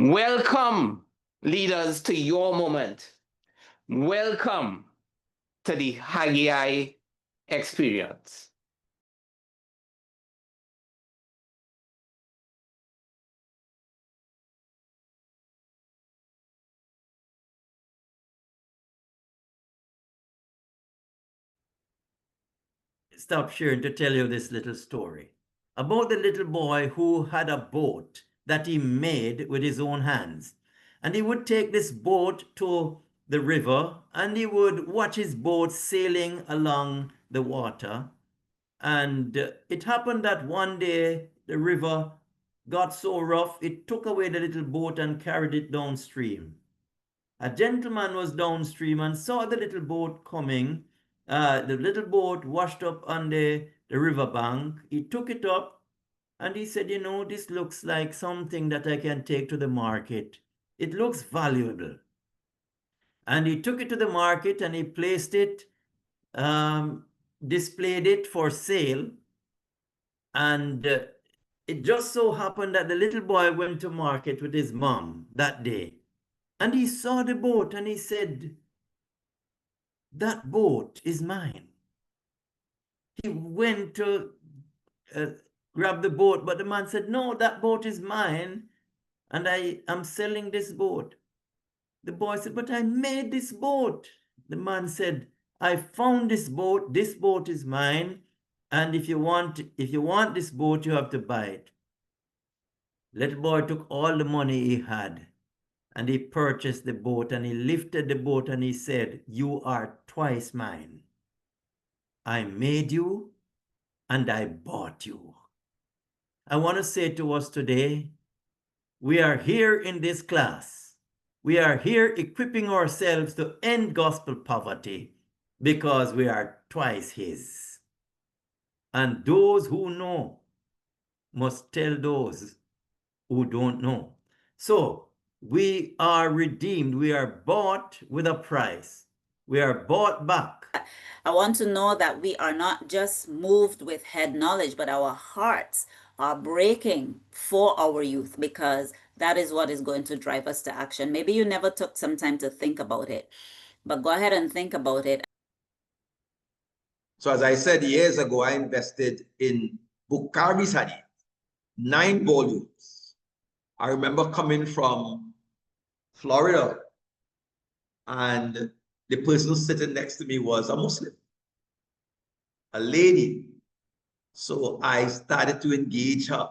Welcome, leaders, to your moment. Welcome to the Haggai experience. Stop sharing to tell you this little story about the little boy who had a boat that he made with his own hands. And he would take this boat to the river and he would watch his boat sailing along the water. And it happened that one day the river got so rough, it took away the little boat and carried it downstream. A gentleman was downstream and saw the little boat coming. The little boat washed up on the riverbank. He took it up and he said, this looks like something that I can take to the market. It looks valuable. And he took it to the market and he placed it, displayed it for sale. And it just so happened that the little boy went to market with his mom that day. And he saw the boat and he said, that boat is mine. He went to grab the boat, but the man said, no, that boat is mine and I am selling this boat. The boy said, but I made this boat. The man said, I found this boat is mine, and if you want this boat, you have to buy it. Little boy took all the money he had and he purchased the boat and he lifted the boat and he said, you are twice mine. I made you and I bought you. I want to say to us today, we are here in this class. We are here equipping ourselves to end gospel poverty because we are twice his. And those who know must tell those who don't know. So we are redeemed. We are bought with a price. We are bought back. I want to know that we are not just moved with head knowledge, but our hearts are breaking for our youth, because that is what is going to drive us to action. Maybe you never took some time to think about it, but go ahead and think about it. So as I said years ago, I invested in Bukhari's Hadith, 9 volumes. I remember coming from Florida and the person sitting next to me was a Muslim, a lady. So I started to engage her.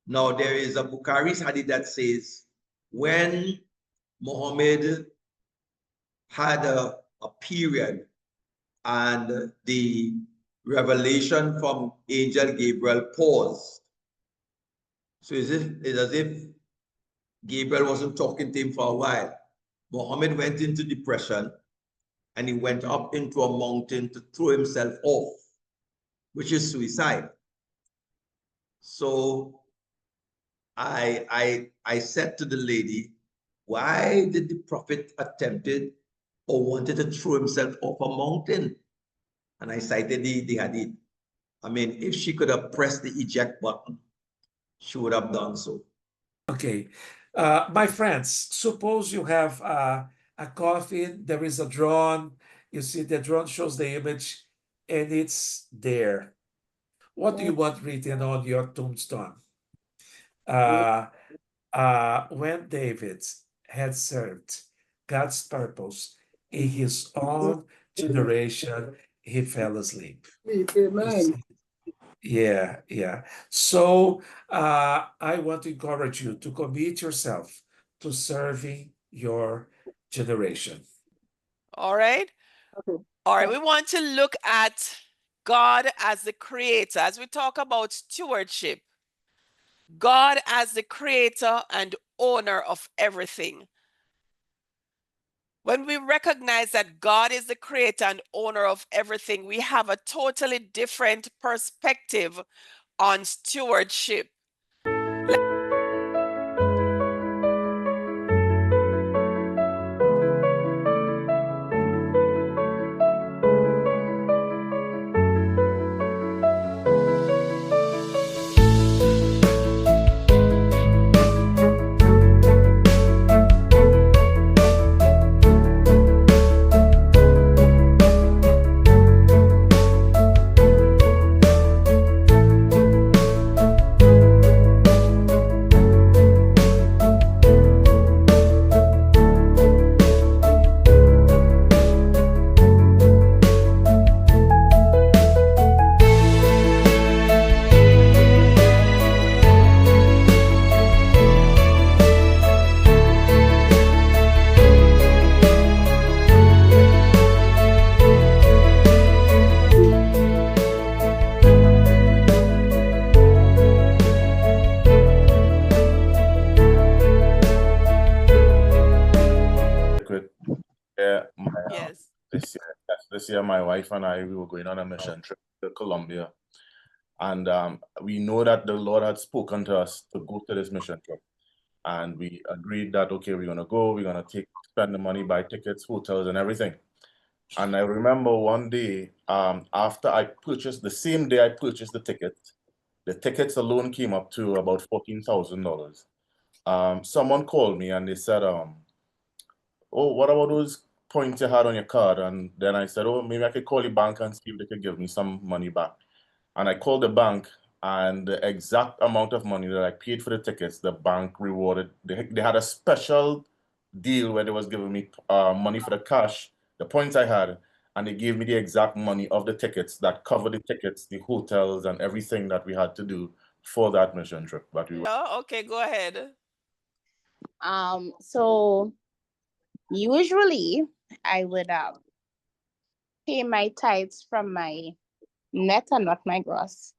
Now there is a Bukhari's Hadith that says, when Muhammad had a period and the revelation from Angel Gabriel paused. So it's as if Gabriel wasn't talking to him for a while. Muhammad went into depression and he went up into a mountain to throw himself off, which is suicide. So I said to the lady, why did the prophet attempted or wanted to throw himself off a mountain? And I cited the hadith. I mean, if she could have pressed the eject button, she would have done so. Okay. My friends, suppose you have a coffin, there is a drone, you see the drone shows the image and it's there. What do you want written on your tombstone? When David had served God's purpose in his own generation, he fell asleep. Amen. Yeah. So I want to encourage you to commit yourself to serving your generation. All right. Okay. All right. We want to look at God as the creator. As we talk about stewardship, God as the creator and owner of everything. When we recognize that God is the creator and owner of everything, we have a totally different perspective on stewardship. this year, my wife and I, we were going on a mission trip to Colombia. And we know that the Lord had spoken to us to go to this mission trip. And we agreed that, okay, we're going to go, we're going to spend the money, buy tickets, hotels, and everything. And I remember one day, after I purchased, the same day I purchased the tickets alone came up to about $14,000. Someone called me and they said, oh, what about those points you had on your card? And then I said, oh, maybe I could call the bank and see if they could give me some money back. And I called the bank, and the exact amount of money that I paid for the tickets, the bank rewarded. They had a special deal where they was giving me money for the cash, the points I had, and they gave me the exact money of the tickets that covered the tickets, the hotels, and everything that we had to do for that mission trip. But we were. Oh, okay, go ahead. So usually I would pay my tithes from my net and not my gross.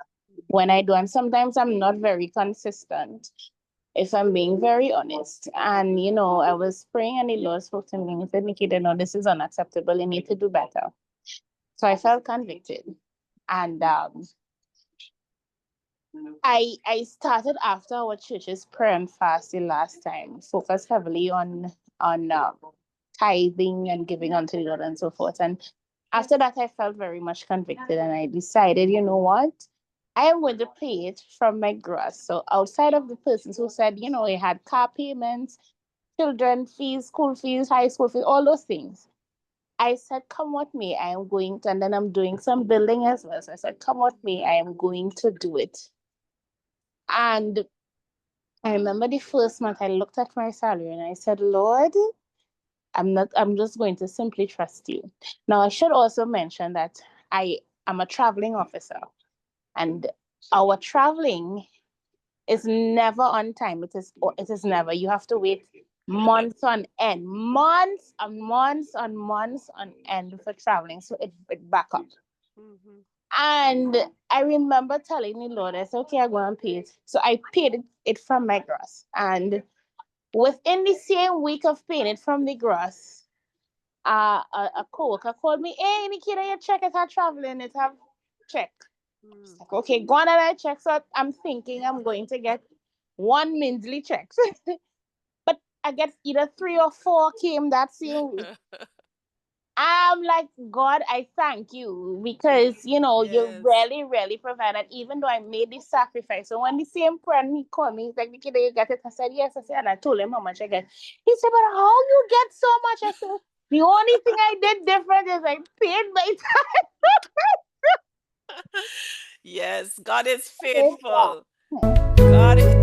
When I do, and sometimes I'm not very consistent, if I'm being very honest. And I was praying and the Lord spoke to me and he said, Nikita, no, this is unacceptable. You need to do better. So I felt convicted. And I started after our church's prayer and fast the last time, focused heavily on tithing and giving unto the Lord and so forth. And after that, I felt very much convicted, and I decided, you know what? I am going to pay it from my gross. So outside of the persons who said, they had car payments, children fees, school fees, high school fees, all those things. I said, come what may, I am going to, and then I'm doing some building as well. So I said, come what may, I am going to do it. And I remember the first month I looked at my salary and I said, Lord, I'm just going to simply trust you. Now, I should also mention that I am a traveling officer, and our traveling is never on time. It is never. You have to wait months on end, months and months and months on end for traveling. So it back up. Mm-hmm. And I remember telling the Lord, I said, okay, I'm going to pay it. So I paid it from my gross. And within the same week of paying it from the gross, a co-worker called me, hey, Nikita, your check is traveling, it have check. Like, okay, go on and I check. So I'm thinking I'm going to get one measly check. But I get either 3 or 4 came that same week. I'm like, God, I thank you because, you really, really provided, even though I made this sacrifice. So when the same friend, he called me, he's like, Nikita, you get it? I said, yes. I said, and I told him how much I get. He said, but how you get so much? I said, the only thing I did different is I paid my time. Yes, God is faithful. God is